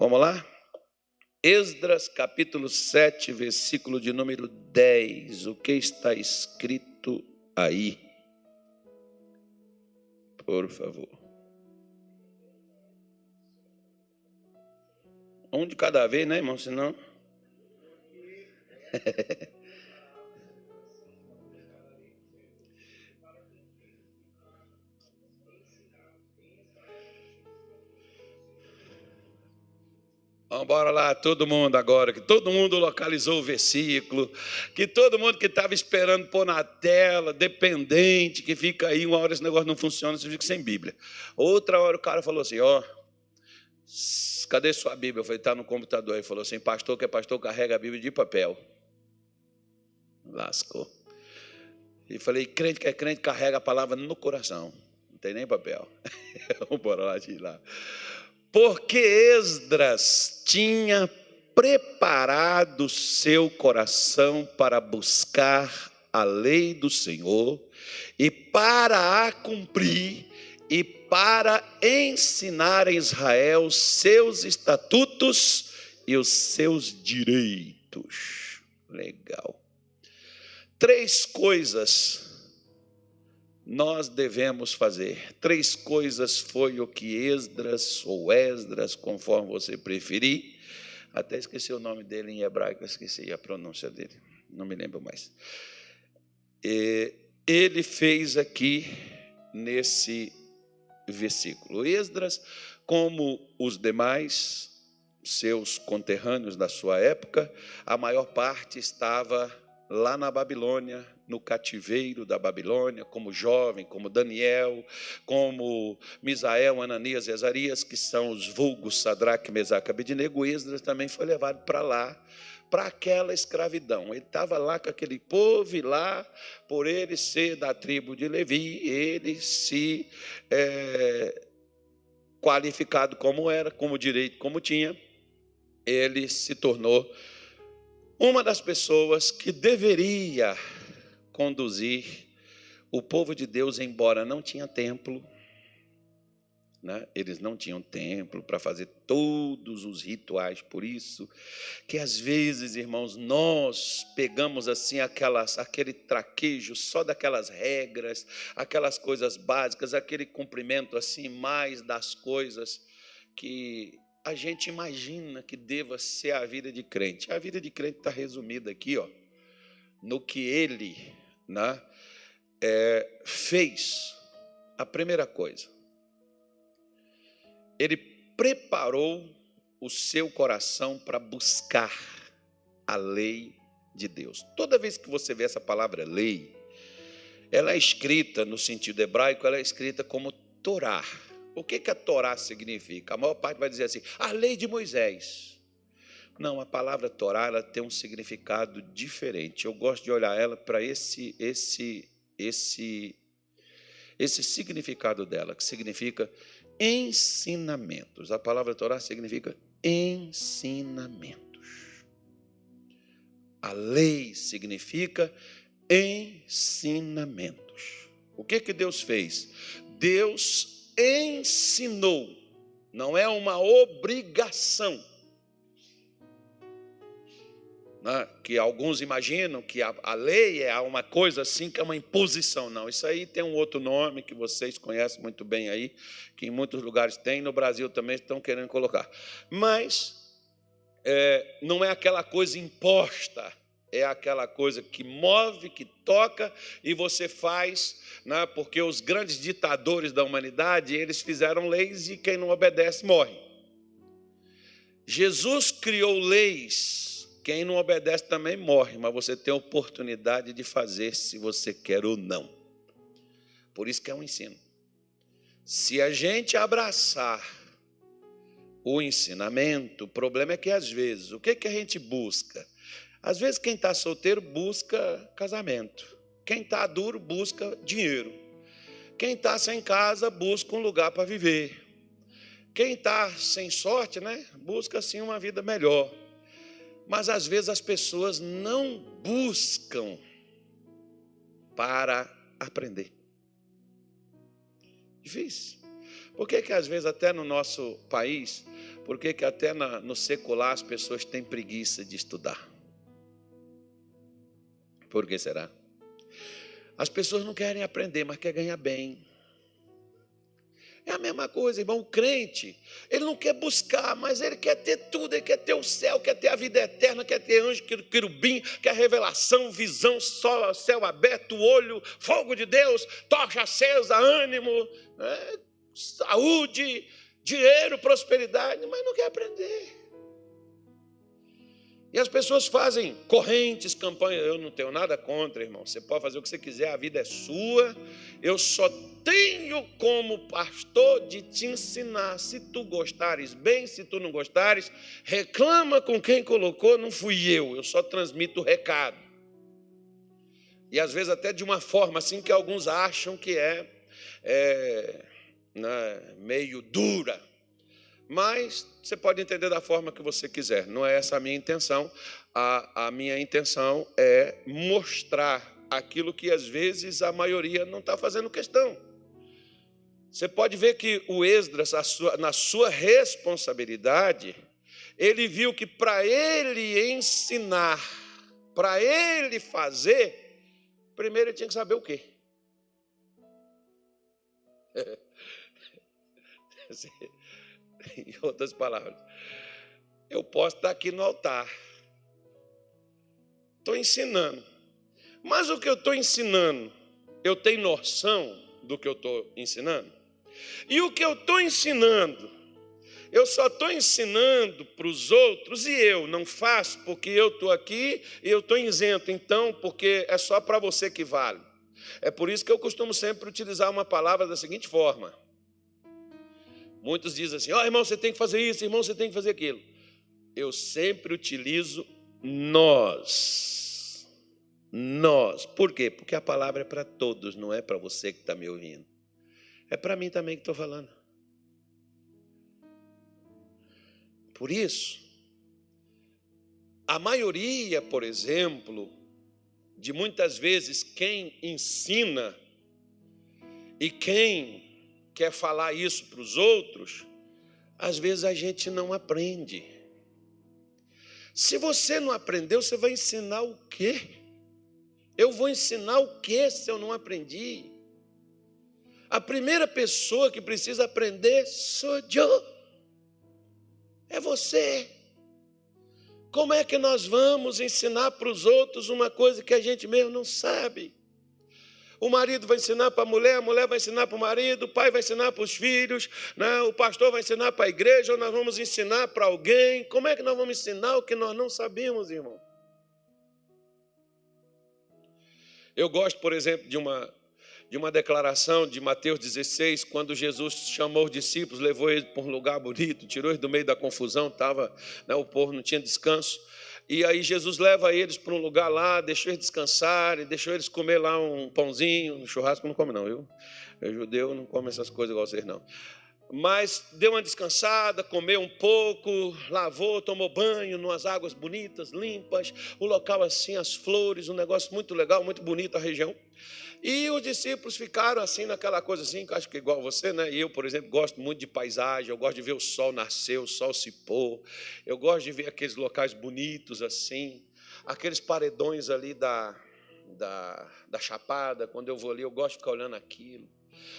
Vamos lá? Esdras, capítulo 7, versículo de número 10. O que está escrito aí? Por favor. Um de cada vez, né, irmão? Senão... Vamos embora lá, todo mundo agora, que todo mundo localizou o versículo, que todo mundo que estava esperando pôr na tela, dependente, que fica aí, uma hora esse negócio não funciona, você fica sem Bíblia. Outra hora o cara falou assim, cadê sua Bíblia? Eu falei, está no computador. Ele falou assim, pastor que é pastor, carrega a Bíblia de papel. Lascou. E falei, crente que é crente, carrega a palavra no coração. Não tem nem papel. Vamos embora lá, de lá. Porque Esdras tinha preparado seu coração para buscar a lei do Senhor e para a cumprir e para ensinar a Israel seus estatutos e os seus direitos. Legal. 3 coisas nós devemos fazer. 3 coisas foi o que Esdras, ou Esdras, conforme você preferir. Até esqueci o nome dele em hebraico, esqueci a pronúncia dele, não me lembro mais. Ele fez aqui nesse versículo. Esdras, como os demais seus conterrâneos da sua época, a maior parte estava lá na Babilônia, no cativeiro da Babilônia, como jovem, como Daniel, como Misael, Ananias e Azarias, que são os vulgos Sadraque, Mesaque e Abednego. Esdras também foi levado para lá, para aquela escravidão. Ele estava lá com aquele povo e lá, por ele ser da tribo de Levi, ele se qualificado como era, como direito como tinha, ele se tornou uma das pessoas que deveria conduzir o povo de Deus, embora não tinha templo, né? Eles não tinham templo para fazer todos os rituais, por isso que às vezes, irmãos, nós pegamos assim aquele traquejo só daquelas regras, aquelas coisas básicas, aquele cumprimento assim mais das coisas que a gente imagina que deva ser a vida de crente. A vida de crente está resumida aqui, no que ele, né, fez. A primeira coisa, ele preparou o seu coração para buscar a lei de Deus. Toda vez que você vê essa palavra lei, ela é escrita, no sentido hebraico, ela é escrita como Torá. O que a Torá significa? A maior parte vai dizer assim, a lei de Moisés. Não, a palavra Torá, ela tem um significado diferente. Eu gosto de olhar ela para esse significado dela, que significa ensinamentos. A palavra Torá significa ensinamentos. A lei significa ensinamentos. O que Deus fez? Deus ensinou, não é uma obrigação, né? Que alguns imaginam que a lei é uma coisa assim, que é uma imposição. Não, isso aí tem um outro nome que vocês conhecem muito bem aí, que em muitos lugares tem, no Brasil também estão querendo colocar. Mas não é aquela coisa imposta, é aquela coisa que move, que toca e você faz, né? Porque os grandes ditadores da humanidade, eles fizeram leis e quem não obedece morre. Jesus criou leis, quem não obedece também morre, mas você tem a oportunidade de fazer se você quer ou não. Por isso que é um ensino. Se a gente abraçar o ensinamento, o problema é que às vezes, o que a gente busca? Às vezes quem está solteiro busca casamento. Quem está duro busca dinheiro. Quem está sem casa busca um lugar para viver. Quem está sem sorte, né, busca assim uma vida melhor. Mas às vezes as pessoas não buscam para aprender. Difícil. Por que às vezes até no nosso país, por que até no secular as pessoas têm preguiça de estudar? Por que será? As pessoas não querem aprender, mas querem ganhar bem. É a mesma coisa, irmão. O crente, ele não quer buscar, mas ele quer ter tudo. Ele quer ter o céu, quer ter a vida eterna, quer ter anjo, querubim, quer revelação, visão, céu aberto, olho, fogo de Deus, tocha acesa, ânimo, saúde, dinheiro, prosperidade, mas não quer aprender. E as pessoas fazem correntes, campanhas. Eu não tenho nada contra, irmão. Você pode fazer o que você quiser, a vida é sua. Eu só tenho como pastor de te ensinar. Se tu gostares, bem. Se tu não gostares, reclama com quem colocou. Não fui eu. Eu só transmito o recado. E às vezes até de uma forma assim que alguns acham que meio dura. Mas você pode entender da forma que você quiser. Não é essa a minha intenção. A minha intenção é mostrar aquilo que às vezes a maioria não está fazendo questão. Você pode ver que o Esdras, na sua responsabilidade, ele viu que para ele ensinar, para ele fazer, primeiro ele tinha que saber o quê? Em outras palavras, eu posso estar aqui no altar, estou ensinando, mas o que eu estou ensinando, eu tenho noção do que eu estou ensinando? E o que eu estou ensinando, eu só estou ensinando para os outros e eu não faço porque eu estou aqui e eu estou isento, então, porque é só para você que vale. É por isso que eu costumo sempre utilizar uma palavra da seguinte forma. Muitos dizem assim, irmão, você tem que fazer isso, irmão, você tem que fazer aquilo. Eu sempre utilizo nós. Nós. Por quê? Porque a palavra é para todos, não é para você que está me ouvindo. É para mim também que estou falando. Por isso, a maioria, por exemplo, de muitas vezes quem ensina e quem quer falar isso para os outros, às vezes a gente não aprende. Se você não aprendeu, você vai ensinar o quê? Eu vou ensinar o quê se eu não aprendi? A primeira pessoa que precisa aprender sou eu. É você. Como é que nós vamos ensinar para os outros uma coisa que a gente mesmo não sabe? O marido vai ensinar para a mulher vai ensinar para o marido, o pai vai ensinar para os filhos, né? O pastor vai ensinar para a igreja, ou nós vamos ensinar para alguém. Como é que nós vamos ensinar o que nós não sabemos, irmão? Eu gosto, por exemplo, de uma declaração de Mateus 16, quando Jesus chamou os discípulos, levou eles para um lugar bonito, tirou eles do meio da confusão, o povo não tinha descanso. E aí Jesus leva eles para um lugar lá, deixou eles descansarem, deixou eles comer lá um pãozinho, um churrasco não come não, viu? Eu judeu não come essas coisas igual vocês não. Mas deu uma descansada, comeu um pouco, lavou, tomou banho, numas águas bonitas, limpas, o local assim, as flores, um negócio muito legal, muito bonito a região. E os discípulos ficaram assim, naquela coisa assim, que eu acho que é igual você, né? E eu, por exemplo, gosto muito de paisagem, eu gosto de ver o sol nascer, o sol se pôr, eu gosto de ver aqueles locais bonitos assim, aqueles paredões ali da Chapada, quando eu vou ali, eu gosto de ficar olhando aquilo.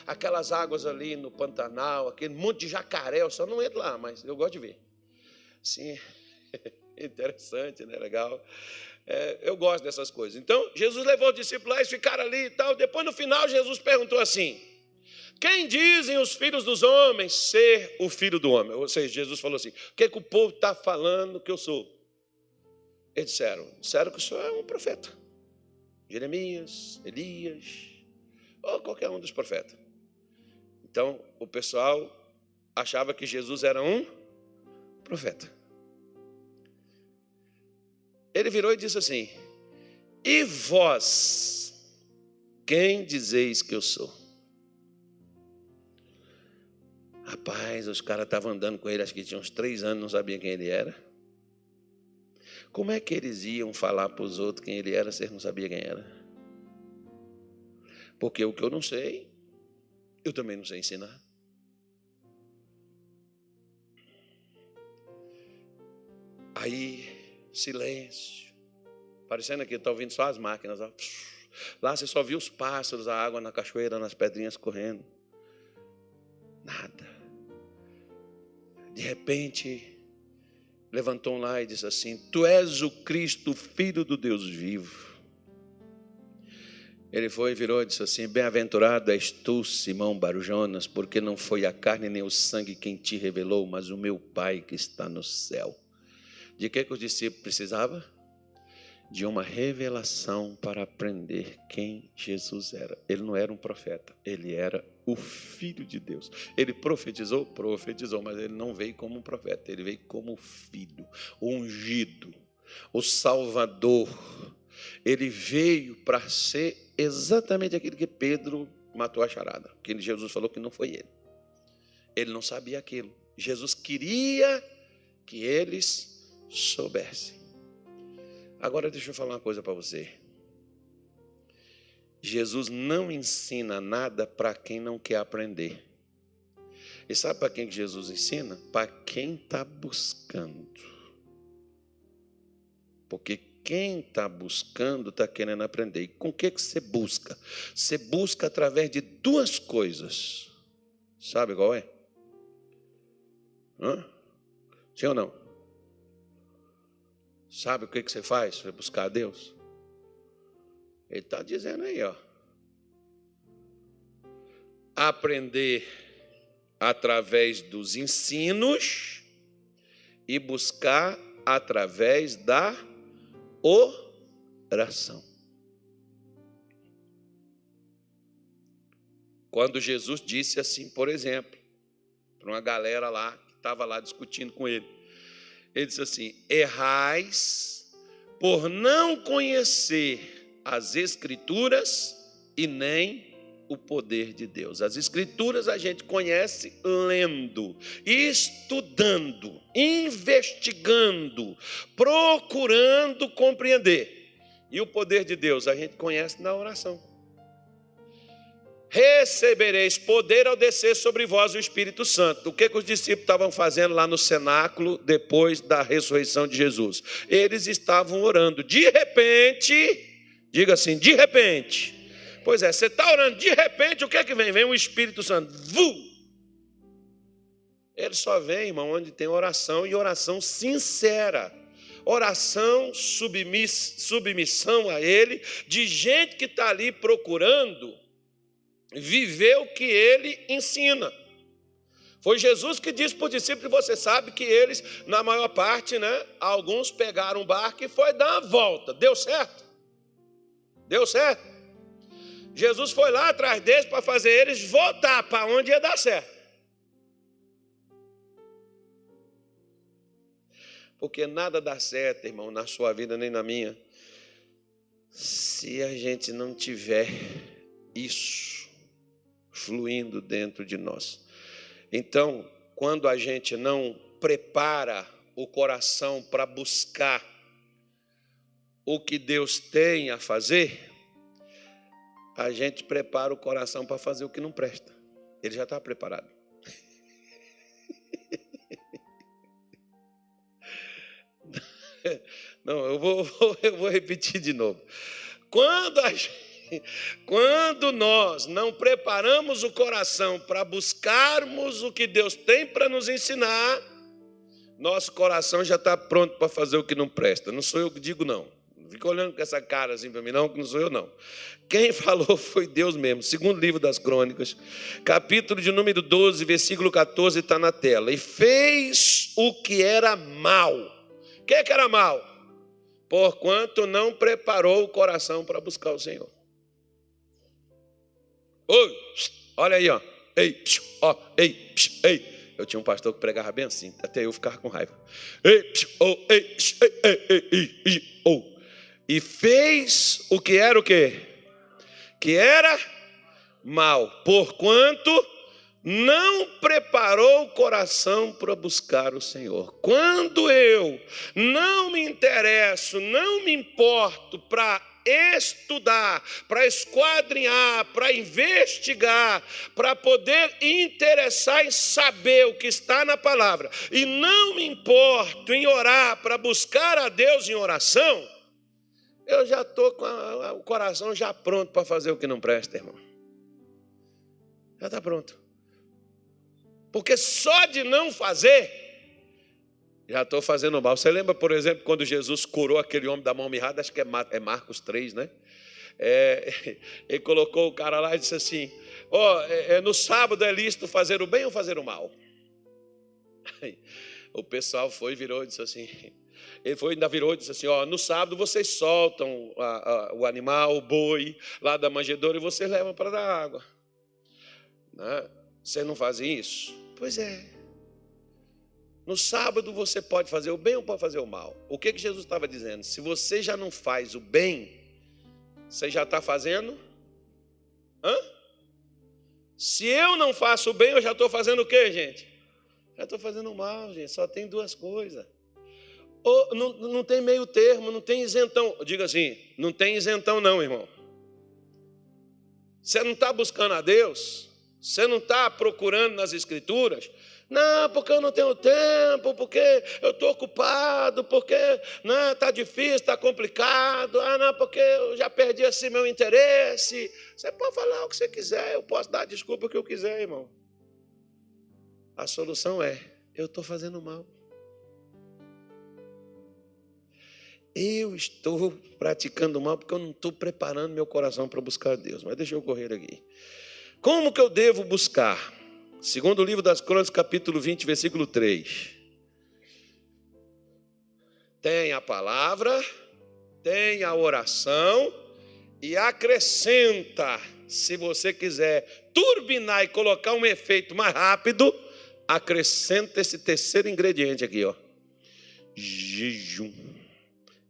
Aquelas águas ali no Pantanal, aquele monte de jacaré, eu só não entro lá, mas eu gosto de ver. Sim, interessante, né? Legal. Eu gosto dessas coisas. Então, Jesus levou os discípulos lá, eles ficaram ali e tal. Depois, no final, Jesus perguntou assim: quem dizem os filhos dos homens ser o filho do homem? Ou seja, Jesus falou assim: o que o povo está falando que eu sou? Eles disseram que o senhor é um profeta. Jeremias, Elias, ou qualquer um dos profetas. Então, o pessoal achava que Jesus era um profeta. Ele virou e disse assim: e vós, quem dizeis que eu sou? Rapaz, os caras estavam andando com ele, acho que tinha uns 3 anos, não sabia quem ele era. Como é que eles iam falar para os outros quem ele era, se eles não sabiam quem era? Porque o que eu não sei, eu também não sei ensinar. Aí, silêncio. Parecendo que está ouvindo só as máquinas. Ó. Lá você só viu os pássaros, a água na cachoeira, nas pedrinhas correndo. Nada. De repente, levantou um lá e disse assim: Tu és o Cristo, Filho do Deus vivo. Ele foi e virou e disse assim: Bem-aventurado és tu, Simão Bar-Jonas, porque não foi a carne nem o sangue quem te revelou, mas o meu Pai que está no céu. De que os discípulos precisavam? De uma revelação para aprender quem Jesus era. Ele não era um profeta, ele era o Filho de Deus. Ele profetizou, mas ele não veio como um profeta, ele veio como filho, o ungido, o Salvador. Ele veio para ser exatamente aquilo que Pedro matou a charada, que Jesus falou que não foi ele. Ele não sabia aquilo. Jesus queria que eles soubessem. Agora deixa eu falar uma coisa para você. Jesus não ensina nada para quem não quer aprender. E sabe para quem que Jesus ensina? Para quem está buscando. Porque quem está buscando está querendo aprender. E com o que você busca? Você busca através de duas coisas. Sabe qual é? Sim ou não? Sabe o que você faz para buscar a Deus? Ele está dizendo aí, ó. Aprender através dos ensinos e buscar através da oração. Quando Jesus disse assim, por exemplo, para uma galera lá que estava lá discutindo com ele, ele disse assim: errais por não conhecer as Escrituras e nem o poder de Deus. As Escrituras a gente conhece lendo, estudando, investigando, procurando compreender. E o poder de Deus a gente conhece na oração. Recebereis poder ao descer sobre vós o Espírito Santo. O que os discípulos estavam fazendo lá no cenáculo depois da ressurreição de Jesus? Eles estavam orando. De repente, diga assim, de repente. Pois é, você está orando, de repente, o que é que vem? Vem o Espírito Santo. Ele só vem, irmão, onde tem oração e oração sincera. Oração, submissão a Ele, de gente que está ali procurando viver o que Ele ensina. Foi Jesus que disse para os discípulos, você sabe que eles, na maior parte, né, alguns pegaram um barco e foi dar uma volta. Deu certo? Deu certo? Jesus foi lá atrás deles para fazer eles voltar para onde ia dar certo. Porque nada dá certo, irmão, na sua vida nem na minha, se a gente não tiver isso fluindo dentro de nós. Então, quando a gente não prepara o coração para buscar o que Deus tem a fazer, a gente prepara o coração para fazer o que não presta. Ele já está preparado. Não, eu vou repetir de novo. Quando nós não preparamos o coração para buscarmos o que Deus tem para nos ensinar, nosso coração já está pronto para fazer o que não presta. Não sou eu que digo, não. Não fica olhando com essa cara assim para mim, não, que não sou eu, não. Quem falou foi Deus mesmo. Segundo livro das Crônicas, capítulo de número 12, versículo 14, está na tela. E fez o que era mal. O que era mal? Porquanto não preparou o coração para buscar o Senhor. Oi, olha aí, ó. Ei, ó, ei, ei. Eu tinha um pastor que pregava bem assim, até eu ficava com raiva. Ei, oh, ei, ei, oh. E fez o que era o quê? Que era mal, porquanto não preparou o coração para buscar o Senhor. Quando eu não me interesso, não me importo para estudar, para esquadrinhar, para investigar, para poder interessar em saber o que está na palavra, e não me importo em orar para buscar a Deus em oração, eu já estou com o coração já pronto para fazer o que não presta, irmão. Já está pronto. Porque só de não fazer, já estou fazendo mal. Você lembra, por exemplo, quando Jesus curou aquele homem da mão mirrada? Acho que é Marcos 3, né? Ele colocou o cara lá e disse assim: no sábado é lícito fazer o bem ou fazer o mal? O pessoal foi e virou e disse assim... ainda virou e disse assim: no sábado vocês soltam o animal, o boi, lá da manjedoura, e vocês levam para dar água. Né? Vocês não fazem isso? Pois é. No sábado você pode fazer o bem ou pode fazer o mal. O que Jesus estava dizendo? Se você já não faz o bem, você já está fazendo? Se eu não faço o bem, eu já estou fazendo o quê, gente? Já estou fazendo o mal, gente. Só tem duas coisas. Não tem meio termo, não tem isentão. Diga assim: não tem isentão não, irmão. Você não está buscando a Deus? Você não está procurando nas Escrituras? Não, porque eu não tenho tempo, porque eu estou ocupado, porque está difícil, está complicado. Não, porque eu já perdi assim meu interesse. Você pode falar o que você quiser, eu posso dar a desculpa que eu quiser, irmão. A solução é: eu estou fazendo mal. Eu estou praticando mal porque eu não estou preparando meu coração para buscar a Deus. Mas deixa eu correr aqui. Como que eu devo buscar? Segundo o livro das Crônicas, capítulo 20, versículo 3. Tem a palavra, tem a oração e acrescenta, se você quiser turbinar e colocar um efeito mais rápido, acrescenta esse terceiro ingrediente aqui, jejum.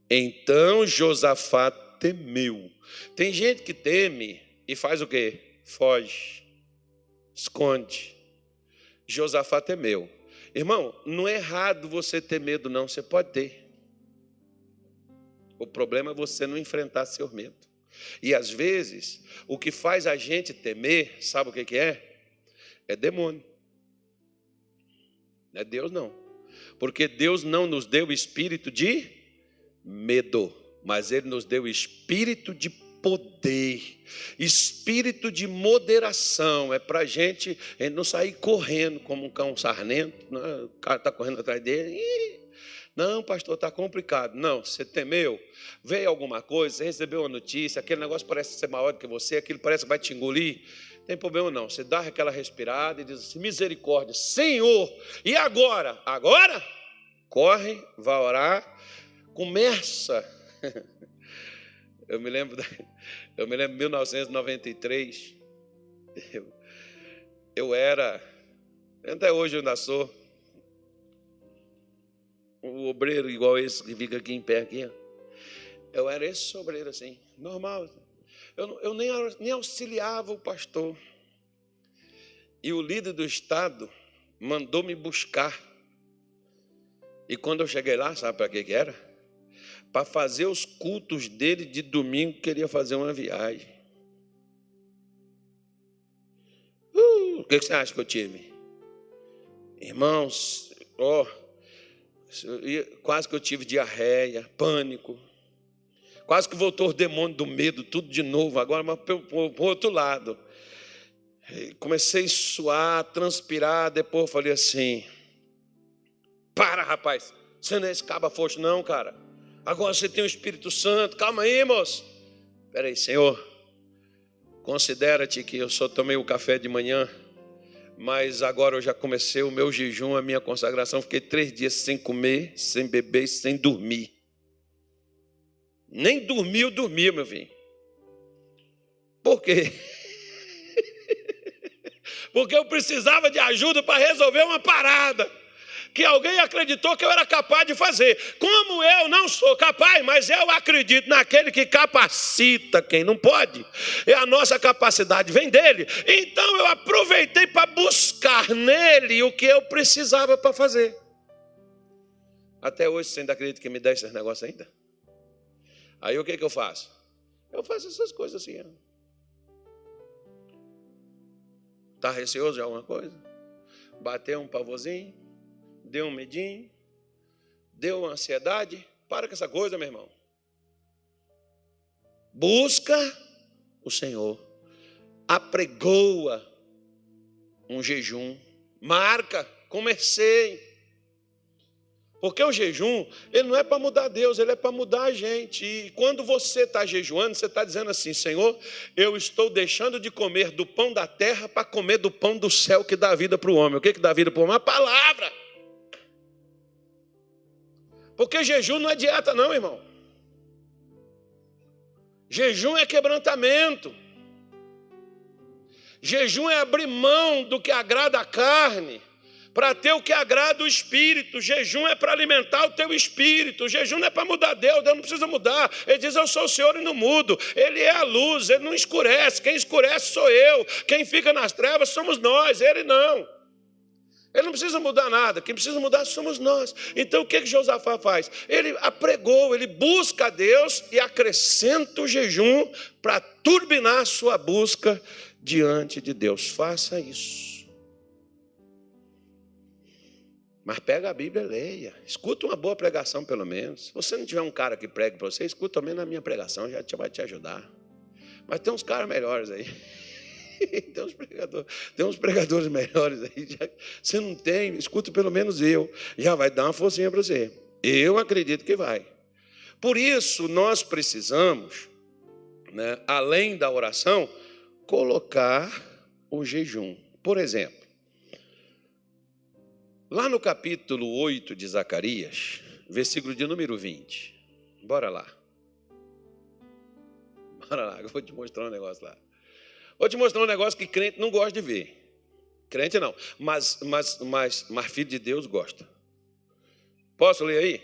Então Josafá temeu. Tem gente que teme e faz o quê? Foge, esconde. Josafá temeu. Irmão, não é errado você ter medo, não. Você pode ter. O problema é você não enfrentar seu medo. E às vezes, o que faz a gente temer, sabe o que é? É demônio. Não é Deus, não. Porque Deus não nos deu espírito de medo, mas Ele nos deu espírito de poder, espírito de moderação. É para a gente não sair correndo como um cão sarnento. Não, o cara está correndo atrás dele. Não, pastor, está complicado. Não, você temeu, veio alguma coisa, você recebeu uma notícia, aquele negócio parece ser maior do que você, aquilo parece que vai te engolir. Não tem problema não, você dá aquela respirada e diz assim: misericórdia, Senhor, e agora? Agora? Corre, vai orar, começa. Eu me lembro de 1993, eu era, até hoje eu ainda sou, um obreiro igual esse que fica aqui em pé aqui. Eu era esse obreiro assim, normal. Eu nem auxiliava o pastor. E o líder do estado mandou me buscar. E quando eu cheguei lá, sabe para que era? Para fazer os cultos dele de domingo, queria fazer uma viagem. O que você acha que eu tive? Irmãos, quase que eu tive diarreia, pânico. Quase que voltou o demônio do medo, tudo de novo, agora mas para o outro lado. Comecei a suar, transpirar, depois eu falei assim: para, rapaz, você não é esse caba foxo não, cara. Agora você tem o Espírito Santo, calma aí, moço. Espera aí, Senhor, considera-te que eu só tomei o café de manhã, mas agora eu já comecei o meu jejum, a minha consagração. Fiquei 3 dias sem comer, sem beber, sem dormir. Nem dormir eu dormia, meu filho. Por quê? Porque eu precisava de ajuda para resolver uma parada que alguém acreditou que eu era capaz de fazer. Como eu não sou capaz, mas eu acredito naquele que capacita quem não pode. E a nossa capacidade vem dele. Então eu aproveitei para buscar nele o que eu precisava para fazer. Até hoje você ainda acredita que me dá esses negócios ainda? Aí o que eu faço? Eu faço essas coisas assim. Está receoso de alguma coisa? Bateu um pavorzinho? Deu um medinho? Deu uma ansiedade? Para com essa coisa, meu irmão. Busca o Senhor. Apregoa um jejum. Marca, comecei. Porque o jejum, ele não é para mudar Deus, ele é para mudar a gente. E quando você está jejuando, você está dizendo assim: Senhor, eu estou deixando de comer do pão da terra para comer do pão do céu que dá vida para o homem. O que dá vida para o homem? A palavra. Porque jejum não é dieta não, irmão. Jejum é quebrantamento. Jejum é abrir mão do que agrada a carne para ter o que agrada o espírito. Jejum é para alimentar o teu espírito. Jejum não é para mudar Deus, Deus não precisa mudar. Ele diz: eu sou o Senhor e não mudo. Ele é a luz, ele não escurece. Quem escurece sou eu. Quem fica nas trevas somos nós, ele não. Ele não precisa mudar nada, quem precisa mudar somos nós. Então o que Josafá faz? Ele apregou, ele busca a Deus e acrescenta o jejum para turbinar a sua busca diante de Deus. Faça isso. Mas pega a Bíblia e leia. Escuta uma boa pregação pelo menos. Se você não tiver um cara que pregue para você, escuta também na minha pregação, já vai te ajudar. Mas tem uns caras melhores aí. Tem uns pregadores melhores aí. Você não tem, escuta pelo menos eu. Já vai dar uma forcinha para você. Eu acredito que vai. Por isso, nós precisamos, né, além da oração, colocar o jejum. Por exemplo, lá no capítulo 8 de Zacarias, versículo de número 20. Bora lá. Bora lá, eu vou te mostrar um negócio lá. Vou te mostrar um negócio que crente não gosta de ver. Crente não, mas filho de Deus gosta. Posso ler aí?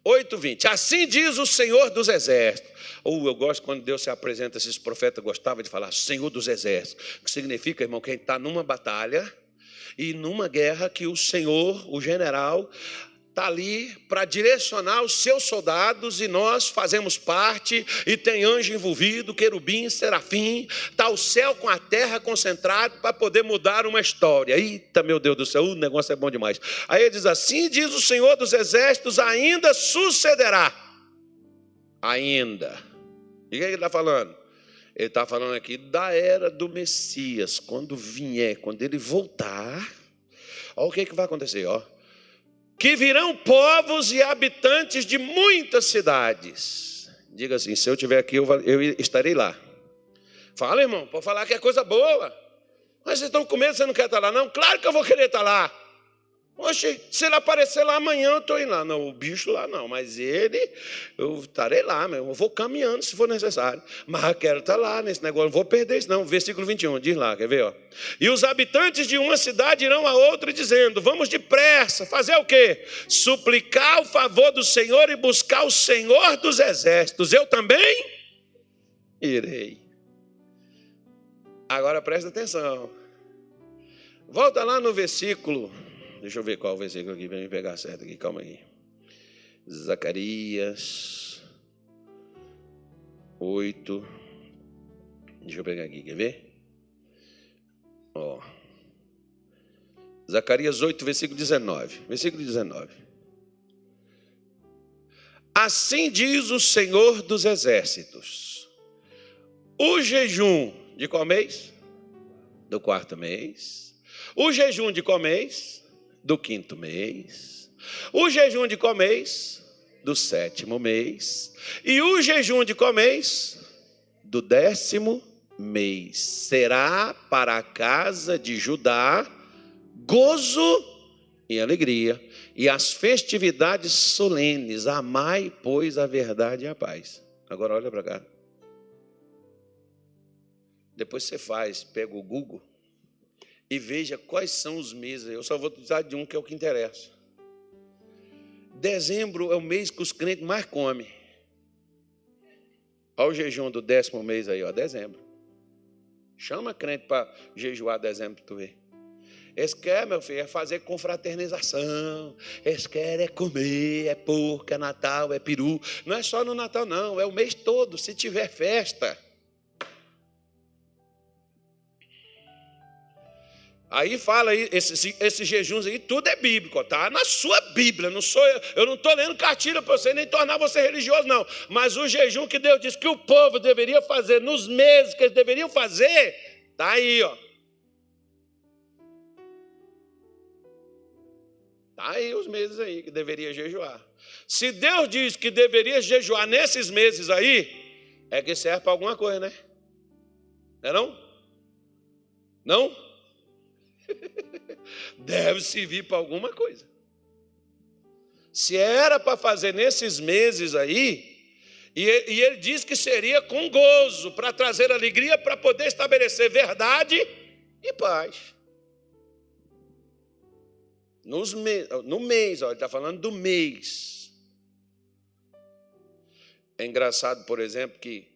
8:20. Assim diz o Senhor dos Exércitos. Eu gosto quando Deus se apresenta, esses profetas gostavam de falar Senhor dos Exércitos. Que significa, irmão, que a gente está numa batalha e numa guerra que o Senhor, o general, está ali para direcionar os seus soldados e nós fazemos parte e tem anjo envolvido, querubim, serafim, está o céu com a terra concentrado para poder mudar uma história. Eita, meu Deus do céu, o negócio é bom demais. Aí ele diz assim, diz o Senhor dos Exércitos, ainda sucederá. Ainda. E o que ele está falando? Ele está falando aqui da era do Messias, quando vier, quando ele voltar, olha o que vai acontecer, ó. Que virão povos e habitantes de muitas cidades. Diga assim, se eu estiver aqui, eu estarei lá. Fala, irmão, pode falar que é coisa boa. Mas vocês estão com medo, você não quer estar lá, não? Claro que eu vou querer estar lá. Oxe, se ele aparecer lá amanhã, eu estou indo lá. Não, o bicho lá não, mas eu estarei lá, eu vou caminhando se for necessário. Mas eu quero estar lá nesse negócio, não vou perder isso não. Versículo 21, diz lá, quer ver? Ó. E os habitantes de uma cidade irão a outra dizendo, vamos depressa, fazer o quê? Suplicar o favor do Senhor e buscar o Senhor dos Exércitos. Eu também irei. Agora presta atenção. Volta lá no versículo... Deixa eu ver qual o versículo aqui, para me pegar certo aqui, calma aí. Zacarias 8. Deixa eu pegar aqui, quer ver? Ó. Zacarias 8, versículo 19. Versículo 19. Assim diz o Senhor dos Exércitos: o jejum de qual mês? Do 4º mês. O jejum de qual mês? Do 5º mês, o jejum de qual mês? Do 7º mês, e o jejum de qual mês? Do 10º mês. Será para a casa de Judá gozo e alegria, e as festividades solenes. Amai, pois, a verdade e a paz. Agora olha para cá. Depois você pega o Google e veja quais são os meses. Eu só vou usar de um que é o que interessa. Dezembro é o mês que os crentes mais comem. Olha o jejum do 10º mês aí, ó, dezembro. Chama crente para jejuar dezembro para tu ver. Eles querem, meu filho, é fazer confraternização. Eles querem é comer, é porco, é Natal, é peru. Não é só no Natal, não. É o mês todo, se tiver festa. Aí fala aí, esses jejuns aí, tudo é bíblico, tá? Na sua Bíblia, não sou eu não estou lendo cartilha para você, nem tornar você religioso, não. Mas o jejum que Deus disse que o povo deveria fazer nos meses que eles deveriam fazer, tá aí, ó. Tá aí os meses aí que deveria jejuar. Se Deus diz que deveria jejuar nesses meses aí, é que serve para alguma coisa, né? Não é não? Não? Deve servir para alguma coisa. Se era para fazer nesses meses aí, e ele diz que seria com gozo, para trazer alegria, para poder estabelecer verdade e paz. No mês, ó, ele está falando do mês. É engraçado, por exemplo, que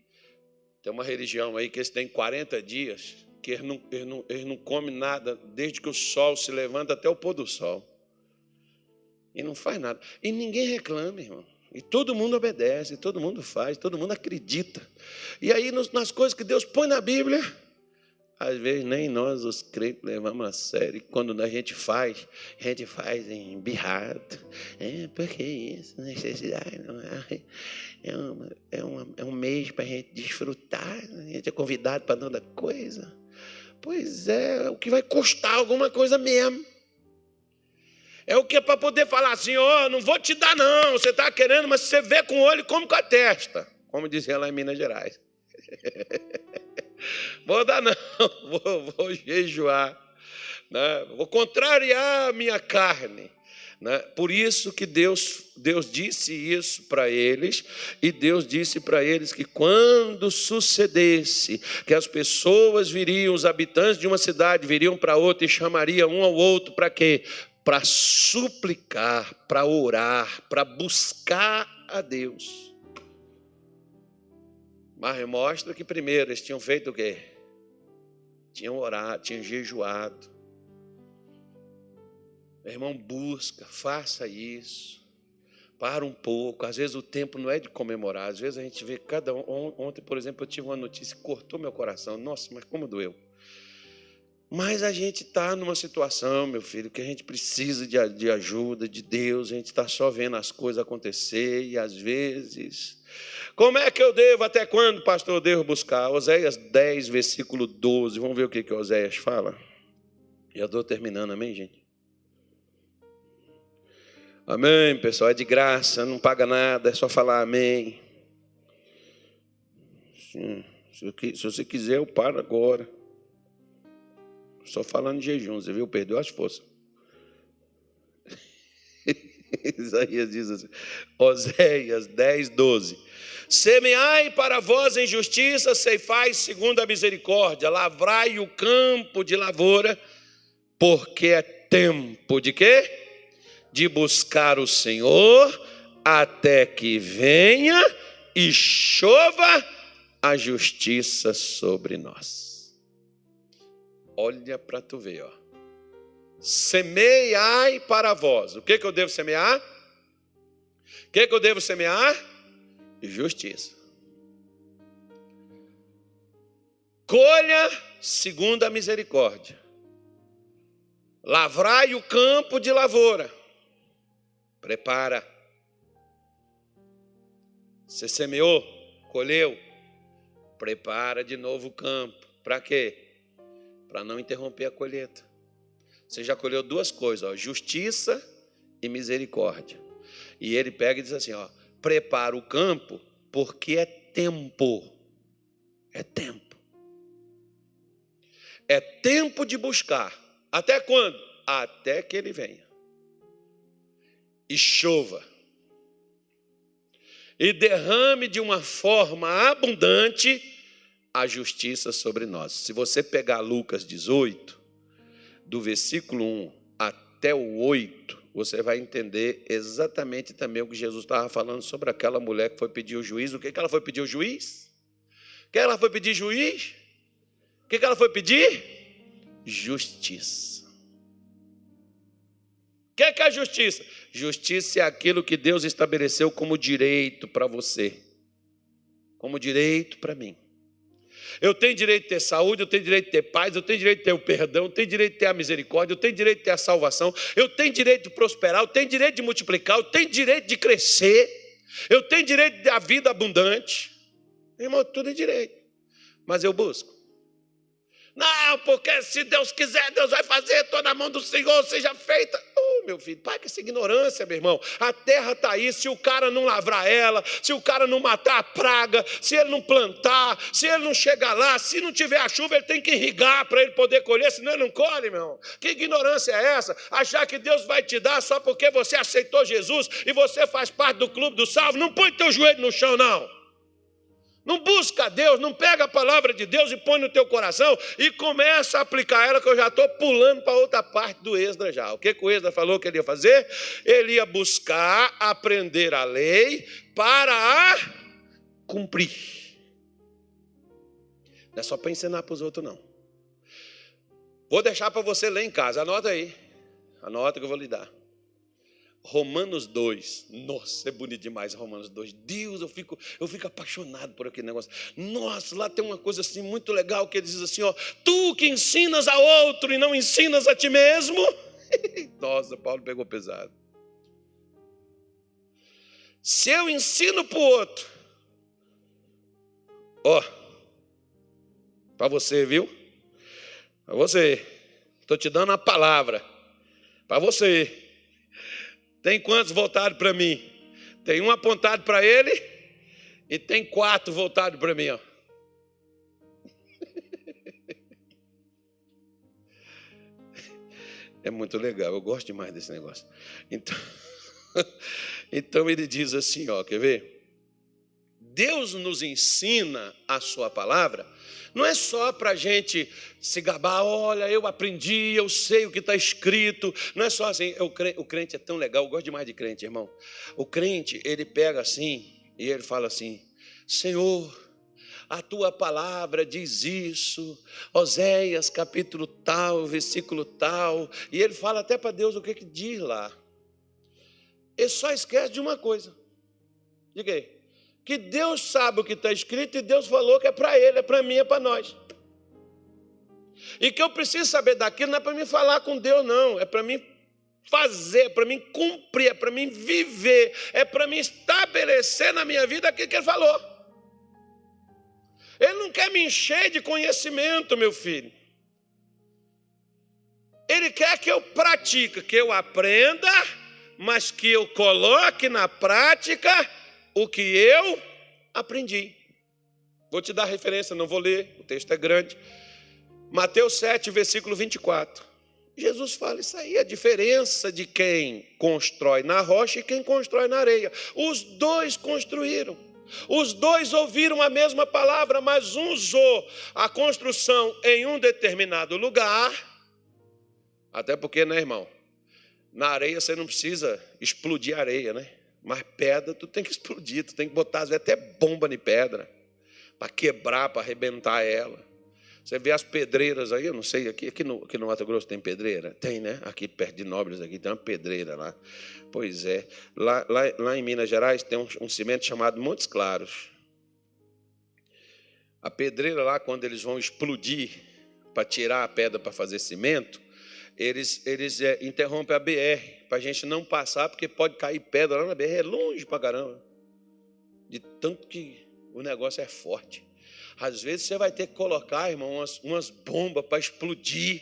tem uma religião aí que eles têm 40 dias, que eles não comem nada desde que o sol se levanta até o pôr do sol. E não faz nada. E ninguém reclama, irmão. E todo mundo obedece, todo mundo faz, todo mundo acredita. E aí, nas coisas que Deus põe na Bíblia, às vezes nem nós, os crentes, levamos a sério. E quando a gente faz embirrado. Porque isso, necessidade. Não é um mês para a gente desfrutar. A gente é convidado para toda coisa. Pois é, o que vai custar alguma coisa mesmo. É o que é para poder falar assim, ó, não vou te dar não, você está querendo, mas você vê com o olho e come com a testa. Como dizia lá em Minas Gerais. Vou dar não, vou jejuar, né? Vou contrariar a minha carne. Né? Por isso que Deus disse isso para eles, e Deus disse para eles que quando sucedesse, que as pessoas viriam, os habitantes de uma cidade viriam para outra e chamariam um ao outro para quê? Para suplicar, para orar, para buscar a Deus. Mas mostra que primeiro eles tinham feito o quê? Tinham orado, tinham jejuado. Meu irmão, busca, faça isso. Para um pouco. Às vezes o tempo não é de comemorar. Às vezes a gente vê cada um. Ontem, por exemplo, eu tive uma notícia que cortou meu coração. Nossa, mas como doeu. Mas a gente está numa situação, meu filho, que a gente precisa de ajuda de Deus. A gente está só vendo as coisas acontecer. E às vezes... Como é que eu devo, até quando, pastor, eu devo buscar? Oséias 10, versículo 12. Vamos ver o que Oséias fala. Já estou terminando, amém, gente? Amém, pessoal, é de graça, não paga nada, é só falar amém. Sim, se você quiser, eu paro agora. Só falando de jejum, você viu? Perdeu as forças. Isaías diz assim, Oséias 10, 12. Semeai para vós em justiça, ceifai segundo a misericórdia, lavrai o campo de lavoura, porque é tempo de quê? De buscar o Senhor, até que venha e chova a justiça sobre nós. Olha para tu ver, ó. Semeai para vós. O que eu devo semear? O que eu devo semear? Justiça. Colha segundo a misericórdia. Lavrai o campo de lavoura. Prepara. Você semeou, colheu. Prepara de novo o campo. Para quê? Para não interromper a colheita. Você já colheu duas coisas, ó, justiça e misericórdia. E ele pega e diz assim, ó, prepara o campo porque é tempo. É tempo. É tempo de buscar. Até quando? Até que ele venha. E chova. E derrame de uma forma abundante a justiça sobre nós. Se você pegar Lucas 18, do versículo 1 até o 8, você vai entender exatamente também o que Jesus estava falando sobre aquela mulher que foi pedir o juiz. O que ela foi pedir o juiz? O que ela foi pedir juiz? O que ela foi pedir? Justiça. O que é a justiça? Justiça é aquilo que Deus estabeleceu como direito para você, como direito para mim. Eu tenho direito de ter saúde, eu tenho direito de ter paz, eu tenho direito de ter o perdão, eu tenho direito de ter a misericórdia, eu tenho direito de ter a salvação, eu tenho direito de prosperar, eu tenho direito de multiplicar, eu tenho direito de crescer, eu tenho direito da vida abundante. Irmão, tudo é direito, mas eu busco. Não, porque se Deus quiser, Deus vai fazer, estou na mão do Senhor, seja feita. Meu filho, para com essa ignorância, meu irmão. A terra está aí, se o cara não lavrar ela, se o cara não matar a praga, se ele não plantar, se ele não chegar lá, se não tiver a chuva, ele tem que irrigar para ele poder colher, senão ele não colhe, meu irmão. Que ignorância é essa? Achar que Deus vai te dar só porque você aceitou Jesus e você faz parte do clube do salvo. Não põe teu joelho no chão, não. Não busca Deus, não pega a palavra de Deus e põe no teu coração e começa a aplicar ela, que eu já estou pulando para outra parte do Esdras já. O que o Esdras falou que ele ia fazer? Ele ia buscar aprender a lei para a cumprir. Não é só para ensinar para os outros, não. Vou deixar para você ler em casa, anota aí. Anota que eu vou lhe dar. Romanos 2, nossa, é bonito demais Romanos 2, Deus, eu fico apaixonado por aquele negócio. Nossa, lá tem uma coisa assim muito legal, que ele diz assim, ó, tu que ensinas a outro e não ensinas a ti mesmo. Nossa, Paulo pegou pesado. Se eu ensino para o outro, ó, para você, viu? Para você, estou te dando a palavra, para você. Tem quantos voltados para mim? Tem um apontado para ele e tem 4 voltados para mim. Ó. É muito legal, eu gosto demais desse negócio. Então ele diz assim, ó, quer ver? Deus nos ensina a sua palavra, não é só para a gente se gabar, olha, eu aprendi, eu sei o que está escrito, não é só assim, o crente é tão legal, eu gosto demais de crente, irmão. O crente, ele pega assim, e ele fala assim, Senhor, a tua palavra diz isso, Oséias capítulo tal, versículo tal, e ele fala até para Deus o que diz lá. Ele só esquece de uma coisa, diga aí. Que Deus sabe o que está escrito e Deus falou que é para ele, é para mim, é para nós. E que eu preciso saber daquilo, não é para mim falar com Deus, não. É para mim fazer, é para mim cumprir, é para mim viver, é para mim estabelecer na minha vida aquilo que ele falou. Ele não quer me encher de conhecimento, meu filho. Ele quer que eu pratique, que eu aprenda, mas que eu coloque na prática o que eu aprendi. Vou te dar referência, não vou ler, o texto é grande. Mateus 7, versículo 24. Jesus fala isso aí, a diferença de quem constrói na rocha e quem constrói na areia. Os dois construíram. Os dois ouviram a mesma palavra, mas um usou a construção em um determinado lugar. Até porque, né, irmão? Na areia você não precisa explodir a areia, né? Mas pedra tu tem que explodir, tu tem que botar às vezes até bomba em pedra, para quebrar, para arrebentar ela. Você vê as pedreiras aí, eu não sei, aqui no Mato Grosso tem pedreira? Tem, né? Aqui perto de Nóbrega aqui tem uma pedreira lá. Pois é, lá em Minas Gerais tem um cimento chamado Montes Claros. A pedreira lá, quando eles vão explodir para tirar a pedra para fazer cimento, eles interrompem a BR, para a gente não passar, porque pode cair pedra lá na BR, é longe para caramba. De tanto que o negócio é forte. Às vezes você vai ter que colocar, irmão, umas bombas para explodir.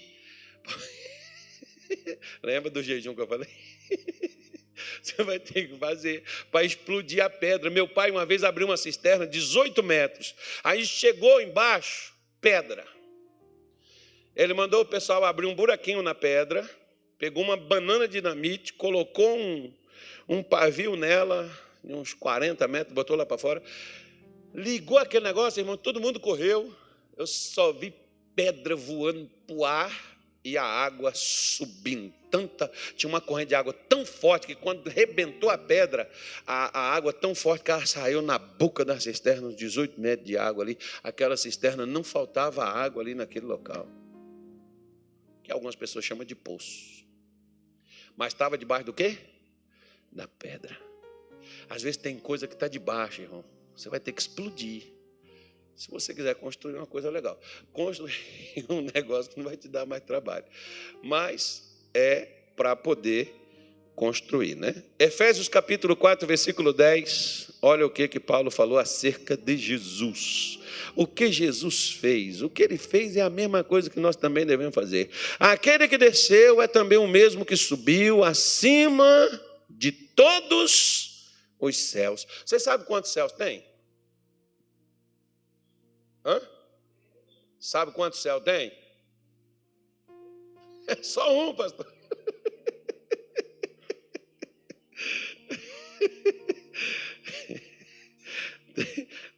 Lembra do jejum que eu falei? Você vai ter que fazer para explodir a pedra. Meu pai uma vez abriu uma cisterna de 18 metros. Aí chegou embaixo, pedra. Ele mandou o pessoal abrir um buraquinho na pedra, pegou uma banana de dinamite, colocou um pavio nela, uns 40 metros, botou lá para fora, ligou aquele negócio, irmão, todo mundo correu. Eu só vi pedra voando para o ar e a água subindo. Tinha uma corrente de água tão forte que quando rebentou a pedra, a água tão forte que ela saiu na boca da cisterna, uns 18 metros de água ali. Aquela cisterna não faltava água ali naquele local, que algumas pessoas chamam de poço. Mas estava debaixo do quê? Da pedra. Às vezes tem coisa que está debaixo, irmão. Você vai ter que explodir. Se você quiser construir uma coisa legal. Construir um negócio que não vai te dar mais trabalho. Mas é para poder construir, né? Efésios capítulo 4, versículo 10. Olha o que Paulo falou acerca de Jesus. O que Jesus fez, o que ele fez é a mesma coisa que nós também devemos fazer. Aquele que desceu é também o mesmo que subiu acima de todos os céus. Você sabe quantos céus tem? Hã? Sabe quantos céus tem? É só um, pastor.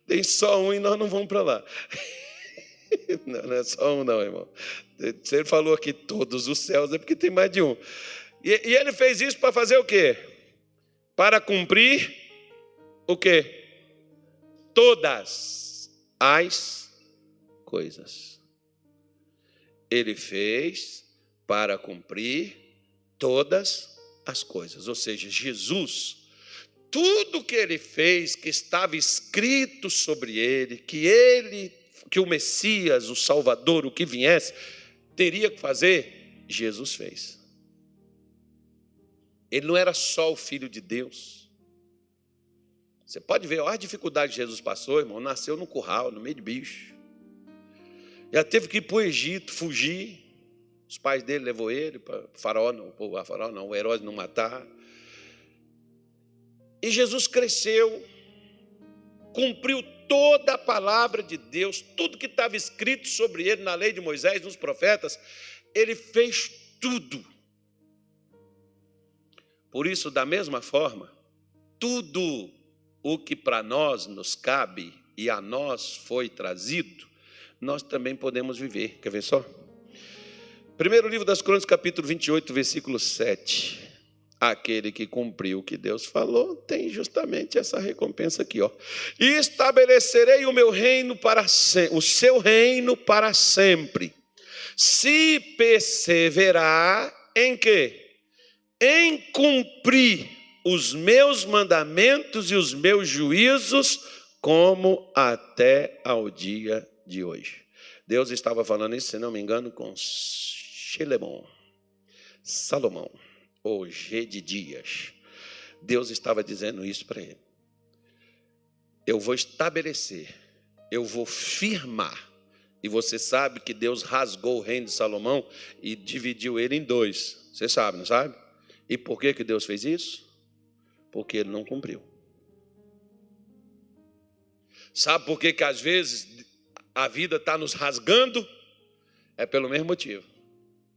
Tem só um e nós não vamos para lá. Não é só um não, irmão. Se ele falou aqui todos os céus, é porque tem mais de um. E ele fez isso para fazer o quê? Para cumprir o quê? Todas as coisas. Ele fez para cumprir todas as coisas. Ou seja, Jesus, tudo que ele fez, que estava escrito sobre ele, que o Messias, o Salvador, o que viesse, teria que fazer, Jesus fez. Ele não era só o Filho de Deus. Você pode ver, olha a dificuldade que Jesus passou, irmão. Nasceu no curral, no meio de bicho. Já teve que ir para o Egito, fugir. Os pais dele levou ele para o Herodes não matar. E Jesus cresceu, cumpriu toda a palavra de Deus, tudo que estava escrito sobre ele na lei de Moisés, nos profetas, ele fez tudo. Por isso, da mesma forma, tudo o que para nós nos cabe e a nós foi trazido, nós também podemos viver. Quer ver só? Primeiro livro das Crônicas, capítulo 28, versículo 7. Aquele que cumpriu o que Deus falou tem justamente essa recompensa aqui, ó. E estabelecerei o meu reino para sempre, o seu reino para sempre. Se perseverar em quê? Em cumprir os meus mandamentos e os meus juízos, como até ao dia de hoje. Deus estava falando isso, se não me engano, com Salomão, ou Gedidias. Deus estava dizendo isso para ele. Eu vou estabelecer, eu vou firmar. E você sabe que Deus rasgou o reino de Salomão e dividiu ele em dois. Você sabe, não sabe? E por que Deus fez isso? Porque ele não cumpriu. Sabe por que às vezes a vida está nos rasgando? É pelo mesmo motivo.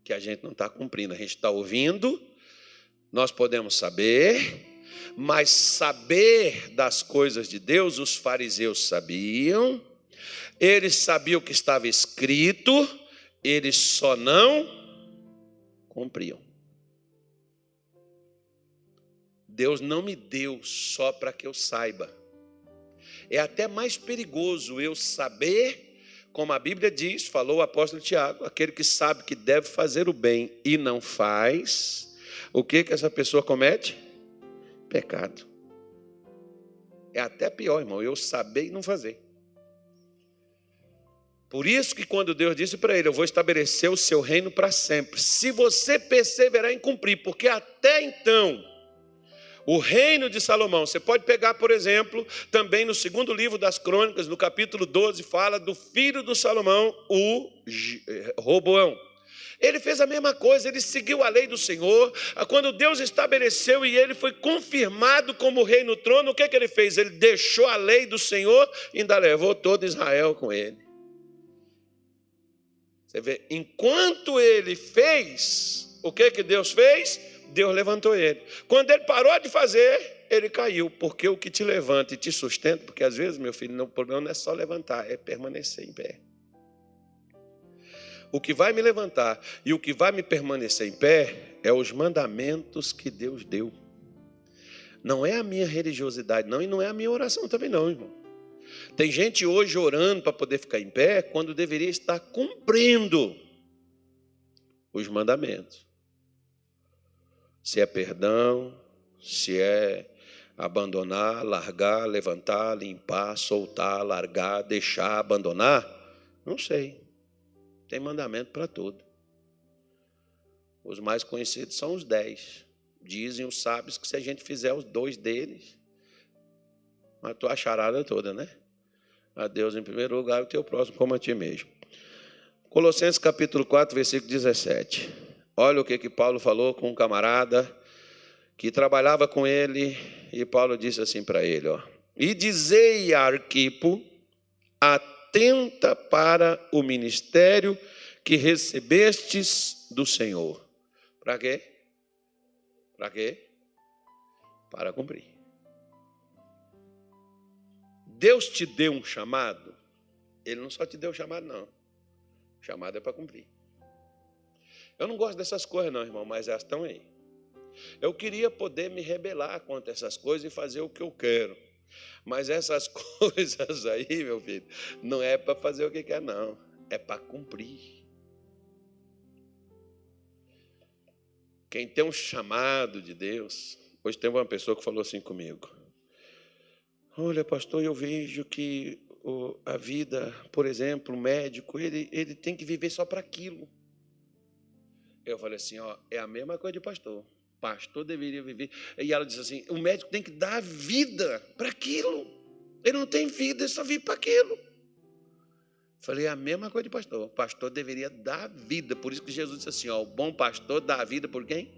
Que a gente não está cumprindo. A gente está ouvindo, nós podemos saber, mas saber das coisas de Deus, os fariseus sabiam, eles sabiam o que estava escrito, eles só não cumpriam. Deus não me deu só para que eu saiba. É até mais perigoso eu saber, como a Bíblia diz, falou o apóstolo Tiago, aquele que sabe que deve fazer o bem e não faz, o que essa pessoa comete? Pecado. É até pior, irmão, eu saber e não fazer. Por isso que quando Deus disse para ele, eu vou estabelecer o seu reino para sempre, se você perseverar em cumprir, porque até então, o reino de Salomão, você pode pegar, por exemplo, também no segundo livro das Crônicas, no capítulo 12, fala do filho do Salomão, o Roboão. Ele fez a mesma coisa, ele seguiu a lei do Senhor. Quando Deus estabeleceu e ele foi confirmado como rei no trono, o que ele fez? Ele deixou a lei do Senhor e ainda levou todo Israel com ele. Você vê, enquanto ele fez, o que Deus fez? Deus levantou ele. Quando ele parou de fazer, ele caiu. Porque o que te levanta e te sustenta, porque às vezes, meu filho, o problema não é só levantar, é permanecer em pé. O que vai me levantar e o que vai me permanecer em pé é os mandamentos que Deus deu. Não é a minha religiosidade, não, e não é a minha oração também não, irmão. Tem gente hoje orando para poder ficar em pé, quando deveria estar cumprindo os mandamentos. Se é perdão, se é abandonar, largar, levantar, limpar, soltar, largar, deixar, abandonar, não sei. Tem mandamento para tudo. Os mais conhecidos são os 10. Dizem os sábios que se a gente fizer os 2 deles, matou a charada toda, né? A Deus em primeiro lugar, o teu próximo como a ti mesmo. Colossenses capítulo 4, versículo 17. Olha o que Paulo falou com um camarada que trabalhava com ele, e Paulo disse assim para ele, ó: e dizei a Arquipo, atenta para o ministério que recebestes do Senhor. Para quê? Para quê? Para cumprir. Deus te deu um chamado, Ele não só te deu um chamado, não. O chamado é para cumprir. Eu não gosto dessas coisas, não, irmão, mas elas estão aí. Eu queria poder me rebelar contra essas coisas e fazer o que eu quero. Mas essas coisas aí, meu filho, não é para fazer o que quer, não. É para cumprir. Quem tem um chamado de Deus... Hoje tem uma pessoa que falou assim comigo: olha, pastor, eu vejo que a vida, por exemplo, o médico, ele tem que viver só para aquilo. Eu falei assim, ó, é a mesma coisa de pastor. Pastor deveria viver. E ela disse assim, o médico tem que dar vida para aquilo. Ele não tem vida, ele só vive para aquilo. Falei, é a mesma coisa de pastor. O pastor deveria dar vida. Por isso que Jesus disse assim, ó, o bom pastor dá a vida por quem?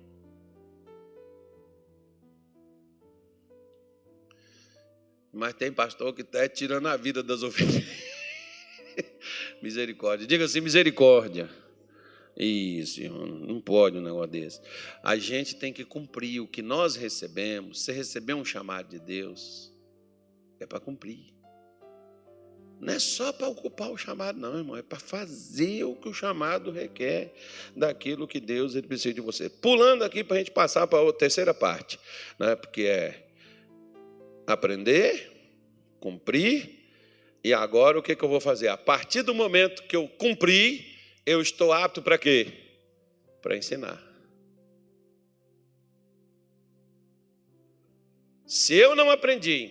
Mas tem pastor que está tirando a vida das ovelhas. Misericórdia. Diga assim, misericórdia. Isso, não pode um negócio desse. A gente tem que cumprir o que nós recebemos. Se receber um chamado de Deus, é para cumprir. Não é só para ocupar o chamado, não, irmão. É para fazer o que o chamado requer daquilo que Deus ele precisa de você. Pulando aqui para a gente passar para a terceira parte, né? Porque é aprender, cumprir, e agora o que eu vou fazer? A partir do momento que eu cumprir, eu estou apto para quê? Para ensinar. Se eu não aprendi,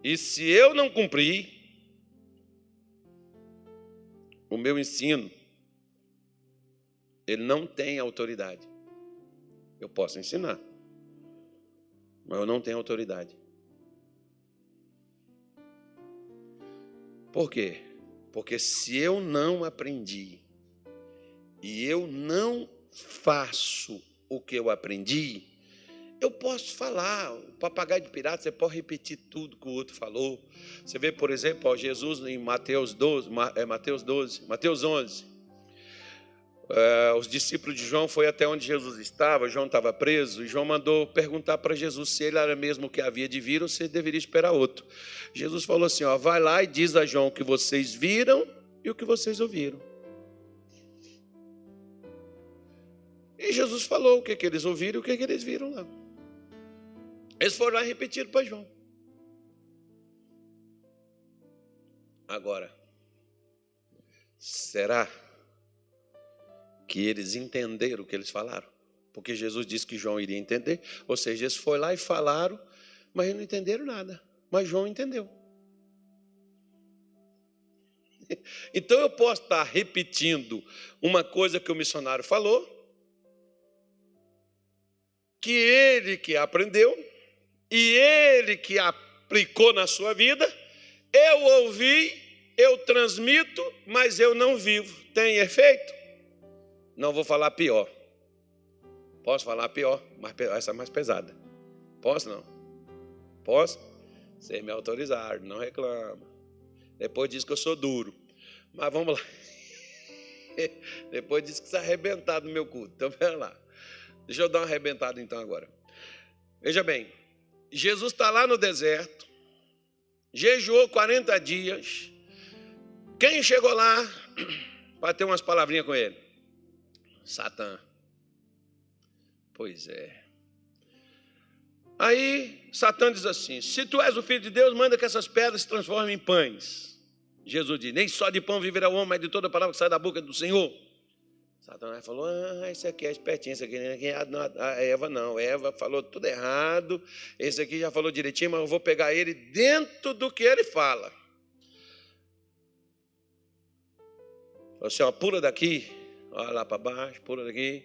e se eu não cumprir, o meu ensino, ele não tem autoridade. Eu posso ensinar, mas eu não tenho autoridade. Por quê? Porque se eu não aprendi e eu não faço o que eu aprendi, eu posso falar, o papagaio de pirata, você pode repetir tudo que o outro falou. Você vê, por exemplo, Jesus em Mateus 11. Os discípulos de João foram até onde Jesus estava, João estava preso, e João mandou perguntar para Jesus se ele era mesmo o que havia de vir ou se ele deveria esperar outro. Jesus falou assim, ó, vai lá e diz a João o que vocês viram e o que vocês ouviram. E Jesus falou o que eles ouviram e o que eles viram lá. Eles foram lá e repetiram para João. Agora, será que eles entenderam o que eles falaram? Porque Jesus disse que João iria entender. Ou seja, eles foram lá e falaram, mas eles não entenderam nada. Mas João entendeu. Então eu posso estar repetindo uma coisa que o missionário falou, que ele que aprendeu, e ele que aplicou na sua vida, eu ouvi, eu transmito, mas eu não vivo. Tem efeito? Não vou falar pior. Posso falar pior? Mas essa é mais pesada. Posso não? Posso? Vocês me autorizaram, não reclama. Depois diz que eu sou duro. Mas vamos lá. Depois diz que está arrebentado no meu culto. Então, pera lá. Deixa eu dar uma arrebentada então agora. Veja bem. Jesus está lá no deserto. Jejuou 40 dias. Quem chegou lá para ter umas palavrinhas com ele? Satã. Pois é. Aí Satã diz assim, se tu és o filho de Deus, manda que essas pedras se transformem em pães. Jesus diz, nem só de pão viverá o homem, mas de toda palavra que sai da boca do Senhor. Satanás falou, esse aqui é espertinho, esse aqui é a Eva não. Eva falou tudo errado, esse aqui já falou direitinho, mas eu vou pegar ele dentro do que ele fala. Você, pula daqui, olha lá para baixo, pula daqui,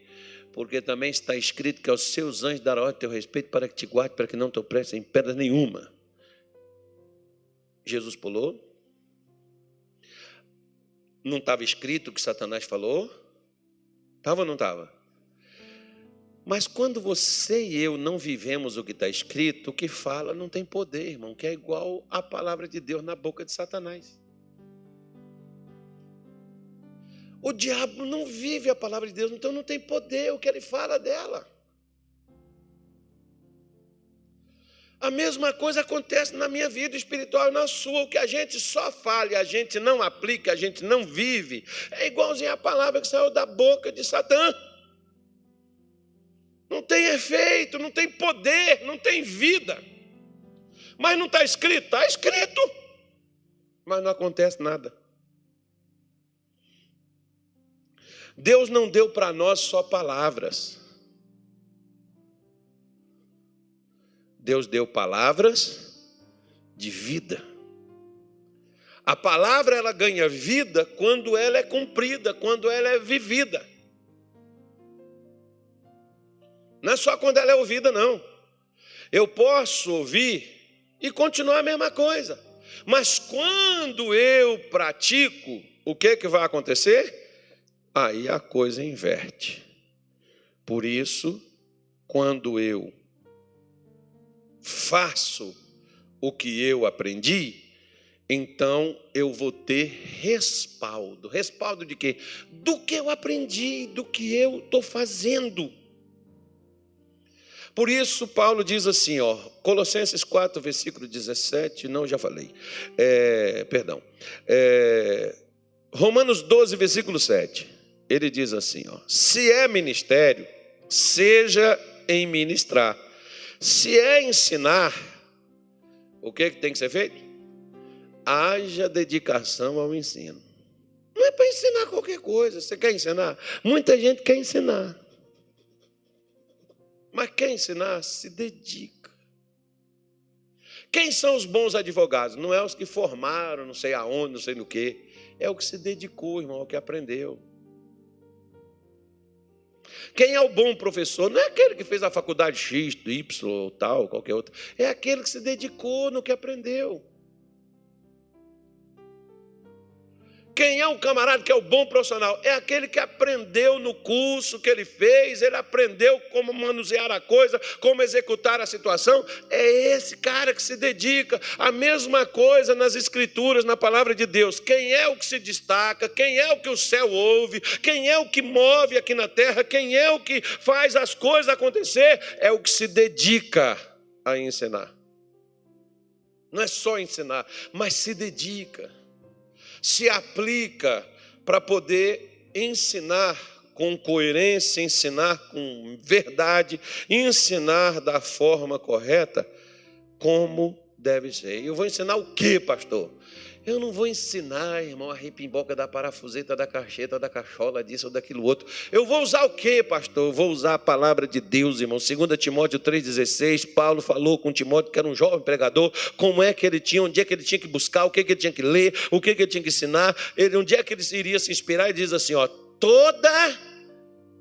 porque também está escrito que aos seus anjos dará ordem a teu respeito para que te guarde, para que não tropeces em pedra nenhuma. Jesus pulou. Não estava escrito o que Satanás falou? Estava ou não estava? Mas quando você e eu não vivemos o que está escrito, o que fala não tem poder, irmão, que é igual a palavra de Deus na boca de Satanás. O diabo não vive a palavra de Deus, então não tem poder o que ele fala dela. A mesma coisa acontece na minha vida espiritual e na sua. O que a gente só fala e a gente não aplica, a gente não vive, é igualzinho a palavra que saiu da boca de Satã. Não tem efeito, não tem poder, não tem vida. Mas não está escrito? Está escrito. Mas não acontece nada. Deus não deu para nós só palavras. Deus deu palavras de vida. A palavra ela ganha vida quando ela é cumprida, quando ela é vivida. Não é só quando ela é ouvida, não. Eu posso ouvir e continuar a mesma coisa. Mas quando eu pratico, o que vai acontecer? Aí a coisa inverte. Por isso, quando eu faço o que eu aprendi, então eu vou ter respaldo. Respaldo de quê? Do que eu aprendi, do que eu estou fazendo. Por isso, Paulo diz assim, Colossenses 4, versículo 17, não, já falei. Romanos 12, versículo 7. Ele diz assim, se é ministério, seja em ministrar. Se é ensinar, o que tem que ser feito? Haja dedicação ao ensino. Não é para ensinar qualquer coisa. Você quer ensinar? Muita gente quer ensinar. Mas quer ensinar, se dedica. Quem são os bons advogados? Não é os que formaram, não sei aonde, não sei no quê. É o que se dedicou, irmão, o que aprendeu. Quem é o bom professor? Não é aquele que fez a faculdade X, Y ou tal, qualquer outra. É aquele que se dedicou no que aprendeu. Quem é o camarada que é o bom profissional? É aquele que aprendeu no curso que ele fez, ele aprendeu como manusear a coisa, como executar a situação. É esse cara que se dedica. A mesma coisa nas escrituras, na palavra de Deus. Quem é o que se destaca? Quem é o que o céu ouve? Quem é o que move aqui na terra? Quem é o que faz as coisas acontecer? É o que se dedica a ensinar. Não é só ensinar, mas se dedica. Se aplica para poder ensinar com coerência, ensinar com verdade, ensinar da forma correta, como deve ser. Eu vou ensinar o quê, pastor? Eu não vou ensinar, irmão, a repimboca da parafuseta, da cacheta, da cachola, disso ou daquilo outro. Eu vou usar o quê, pastor? Eu vou usar a palavra de Deus, irmão. 2 Timóteo 3,16, Paulo falou com Timóteo, que era um jovem pregador, como é que ele tinha, onde é que ele tinha que buscar, o que ele tinha que ler, o que ele tinha que ensinar, onde é que ele iria se inspirar, e diz assim, toda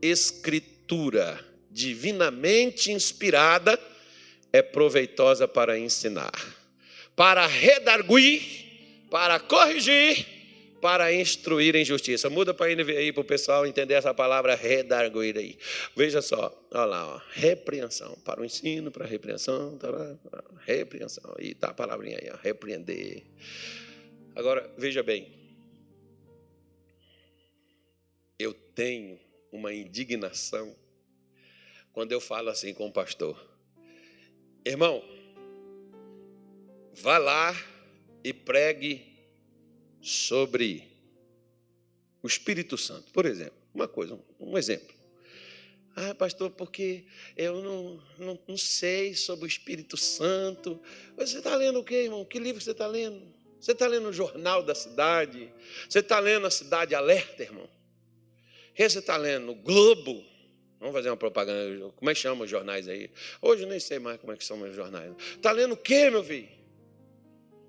escritura divinamente inspirada é proveitosa para ensinar, para redarguir, para corrigir, para instruir em justiça. Muda para a NVI para o pessoal entender essa palavra redarguir aí. Veja só, olha lá, repreensão, para o ensino, para a repreensão, repreensão. E está a palavrinha aí, repreender. Agora, veja bem, eu tenho uma indignação quando eu falo assim com o pastor. Irmão, vá lá e pregue sobre o Espírito Santo. Por exemplo, um exemplo. Pastor, porque eu não sei sobre o Espírito Santo. Você está lendo o quê, irmão? Que livro você está lendo? Você está lendo o Jornal da Cidade? Você está lendo a Cidade Alerta, irmão? Você está lendo Globo? Vamos fazer uma propaganda. Como é que chama os jornais aí? Hoje eu nem sei mais como é que são os jornais. Está lendo o quê, meu filho?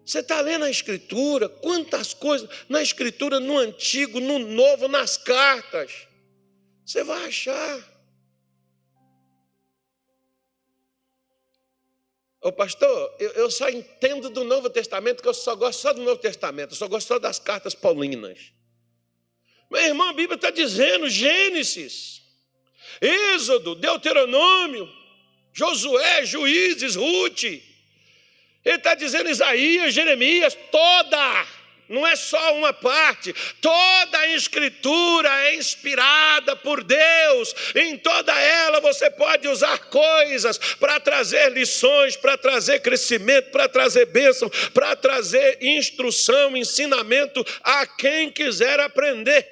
Você está lendo a Escritura? Quantas coisas na Escritura, no Antigo, no Novo, nas cartas. Você vai achar. Ô pastor, eu só entendo do Novo Testamento, que eu só gosto só do Novo Testamento. Eu só gosto só das cartas paulinas. Meu irmão, a Bíblia está dizendo, Gênesis, Êxodo, Deuteronômio, Josué, Juízes, Ruth. Ele está dizendo Isaías, Jeremias, toda, não é só uma parte, toda a Escritura é inspirada por Deus. Em toda ela você pode usar coisas para trazer lições, para trazer crescimento, para trazer bênção, para trazer instrução, ensinamento a quem quiser aprender.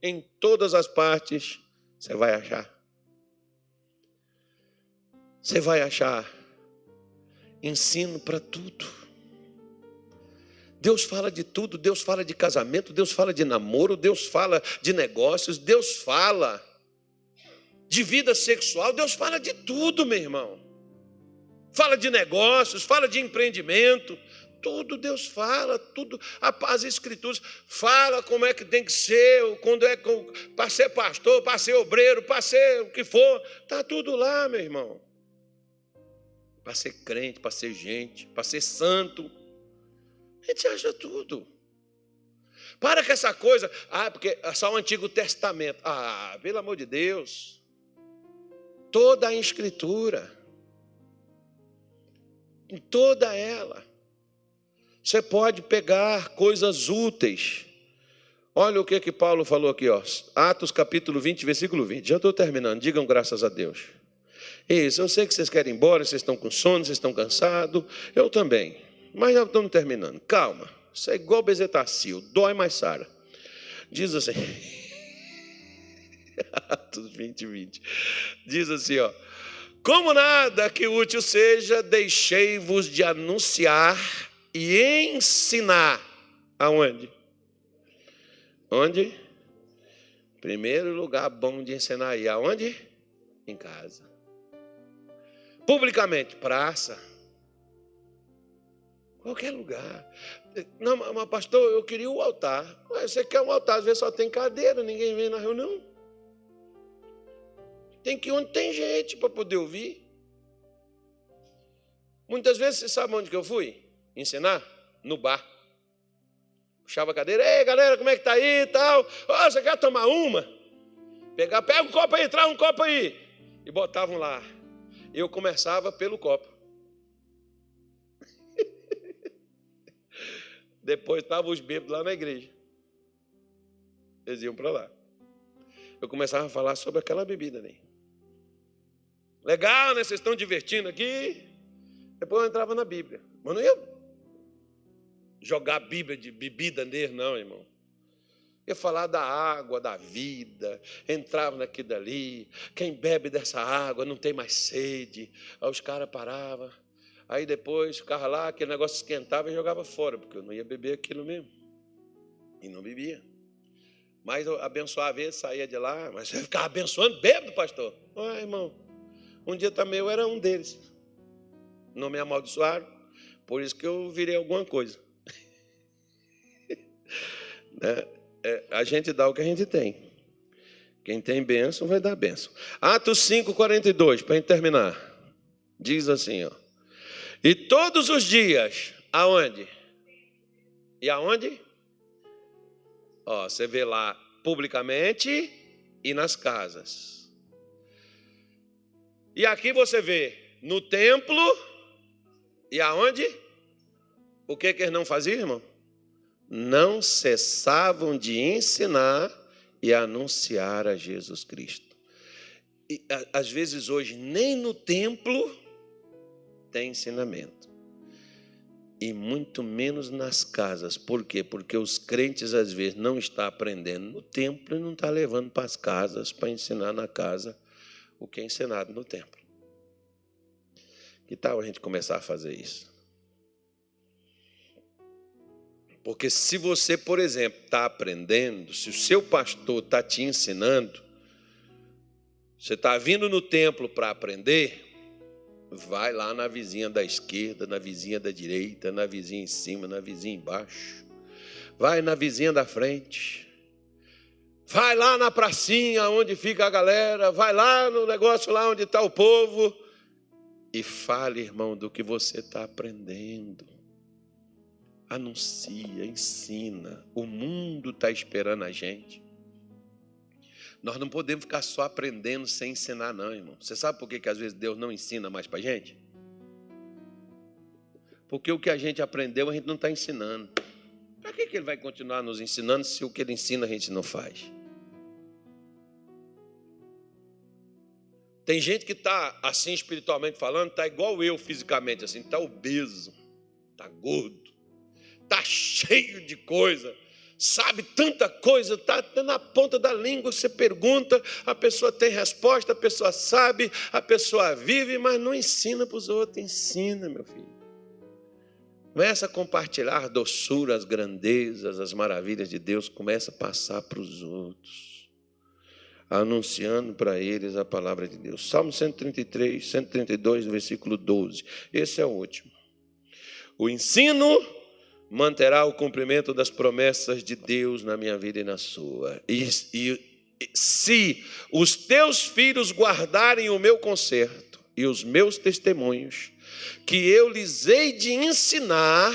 Em todas as partes você vai achar. Você vai achar ensino para tudo. Deus fala de tudo, Deus fala de casamento, Deus fala de namoro, Deus fala de negócios, Deus fala de vida sexual, Deus fala de tudo, meu irmão. Fala de negócios, fala de empreendimento, tudo Deus fala, tudo. As Escrituras fala como é que tem que ser, quando é para ser pastor, para ser obreiro, para ser o que for, está tudo lá, meu irmão. Para ser crente, para ser gente, para ser santo. A gente acha tudo. Para com essa coisa, porque é só o Antigo Testamento. Pelo amor de Deus. Toda a Escritura, em toda ela, você pode pegar coisas úteis. Olha o que Paulo falou aqui, ó. Atos capítulo 20, versículo 20. Já estou terminando, digam graças a Deus. Isso, eu sei que vocês querem ir embora, vocês estão com sono, vocês estão cansados, eu também. Mas já estamos terminando. Calma, isso é igual bezetacil, dói, mas sara. Diz assim, Atos 20, 20. Diz assim, ó. Como nada que útil seja, deixei-vos de anunciar e ensinar. Aonde? Onde? Primeiro lugar bom de ensinar aí. Aonde? Em casa. Publicamente, praça. Qualquer lugar. Não, mas pastor, eu queria o altar. Mas você quer um altar, às vezes só tem cadeira, ninguém vem na reunião. Tem que ir onde tem gente para poder ouvir. Muitas vezes, você sabe onde que eu fui ensinar? No bar. Puxava a cadeira, ei galera, como é que tá aí e tal? Você quer tomar uma? Pega um copo aí, traz um copo aí. E botavam lá. Eu começava pelo copo. Depois estavam os bêbados lá na igreja. Eles iam para lá. Eu começava a falar sobre aquela bebida ali. Legal, né? Vocês estão divertindo aqui. Depois eu entrava na Bíblia. Mas não ia jogar a Bíblia de bebida nele, não, irmão. Ia falar da água, da vida. Entrava naquilo dali. Quem bebe dessa água não tem mais sede. Aí os caras paravam. Aí depois ficava lá, aquele negócio esquentava e jogava fora, porque eu não ia beber aquilo mesmo. E não bebia. Mas eu abençoava ele, saía de lá. Mas você ficava abençoando bêbado, pastor? Irmão, um dia também eu era um deles. Não me amaldiçoaram, por isso que eu virei alguma coisa. A gente dá o que a gente tem. Quem tem bênção vai dar bênção. Atos 5:42, para a gente terminar. Diz assim, ó. E todos os dias, aonde? E aonde? Você vê lá publicamente e nas casas. E aqui você vê no templo e aonde? O que eles não faziam, irmão? Não cessavam de ensinar e anunciar a Jesus Cristo. E às vezes hoje nem no templo tem ensinamento. E muito menos nas casas. Por quê? Porque os crentes às vezes não estão aprendendo no templo e não estão levando para as casas para ensinar na casa o que é ensinado no templo. Que tal a gente começar a fazer isso? Porque se você, por exemplo, está aprendendo, se o seu pastor está te ensinando, você está vindo no templo para aprender, vai lá na vizinha da esquerda, na vizinha da direita, na vizinha em cima, na vizinha embaixo. Vai na vizinha da frente. Vai lá na pracinha onde fica a galera. Vai lá no negócio lá onde está o povo. E fale, irmão, do que você está aprendendo. Anuncia, ensina. O mundo está esperando a gente. Nós não podemos ficar só aprendendo sem ensinar, não, irmão. Você sabe por que às vezes Deus não ensina mais para a gente? Porque o que a gente aprendeu, a gente não está ensinando. Para que Ele vai continuar nos ensinando se o que Ele ensina a gente não faz? Tem gente que está assim espiritualmente falando, está igual eu fisicamente, assim, está obeso, está gordo, está cheio de coisa, sabe tanta coisa, está na ponta da língua, você pergunta, a pessoa tem resposta, a pessoa sabe, a pessoa vive, mas não ensina para os outros. Ensina, meu filho. Começa a compartilhar a doçura, as grandezas, as maravilhas de Deus, começa a passar para os outros, anunciando para eles a palavra de Deus. Salmo 133, 132, versículo 12. Esse é o último. O ensino manterá o cumprimento das promessas de Deus na minha vida e na sua. E se os teus filhos guardarem o meu conserto e os meus testemunhos, que eu lhes hei de ensinar,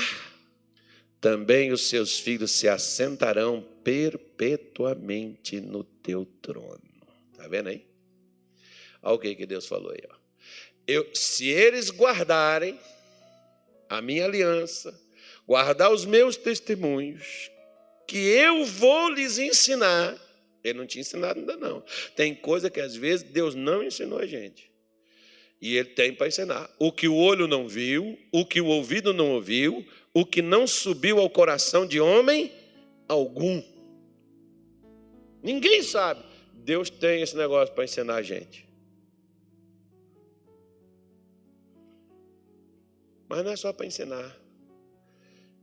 também os seus filhos se assentarão perpetuamente no teu trono. Está vendo aí? Olha o que Deus falou aí. Ó. Se eles guardarem a minha aliança, guardar os meus testemunhos, que eu vou lhes ensinar. Ele não tinha ensinado ainda não. Tem coisa que às vezes Deus não ensinou a gente. E Ele tem para ensinar. O que o olho não viu, o que o ouvido não ouviu, o que não subiu ao coração de homem algum. Ninguém sabe. Deus tem esse negócio para ensinar a gente. Mas não é só para ensinar.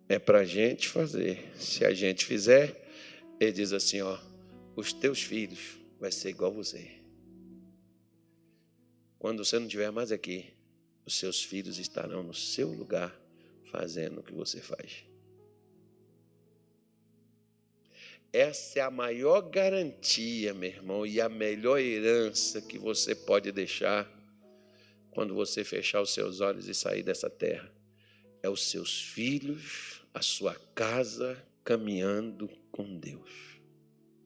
É para a gente fazer. Se a gente fizer, Ele diz assim, ó, os teus filhos vai ser igual a você. Quando você não estiver mais aqui, os seus filhos estarão no seu lugar fazendo o que você faz. Essa é a maior garantia, meu irmão, e a melhor herança que você pode deixar quando você fechar os seus olhos e sair dessa terra. É os seus filhos, a sua casa caminhando com Deus.